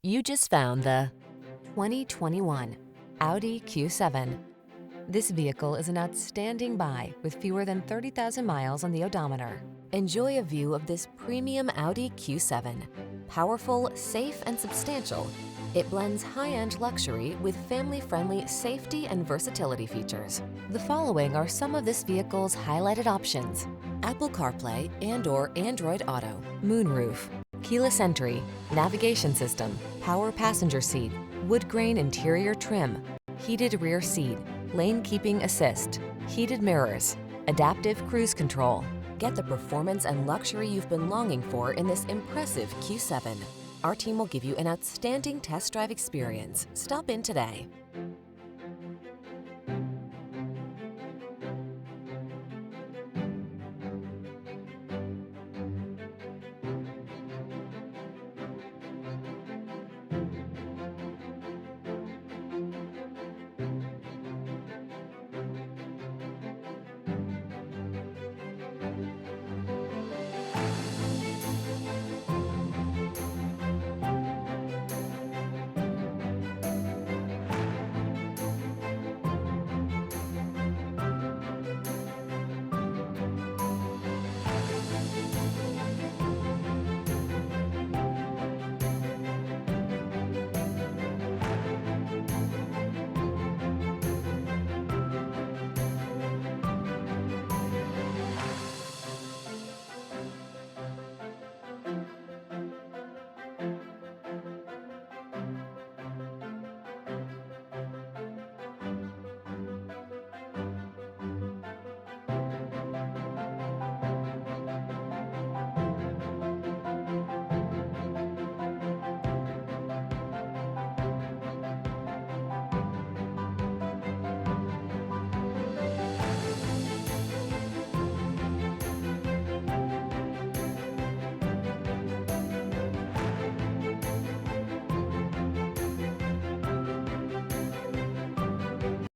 You just found the 2021 Audi Q7. This vehicle is an outstanding buy with fewer than 30,000 miles on the odometer. Enjoy a view of this premium Audi Q7. Powerful, safe, and substantial, it blends high-end luxury with family-friendly safety and versatility features. The following are some of this vehicle's highlighted options: Apple CarPlay and/or Android Auto, moonroof, keyless entry, navigation system, power passenger seat, wood grain interior trim, heated rear seat, lane keeping assist, heated mirrors, adaptive cruise control. Get the performance and luxury you've been longing for in this impressive Q7. Our team will give you an outstanding test drive experience. Stop in today.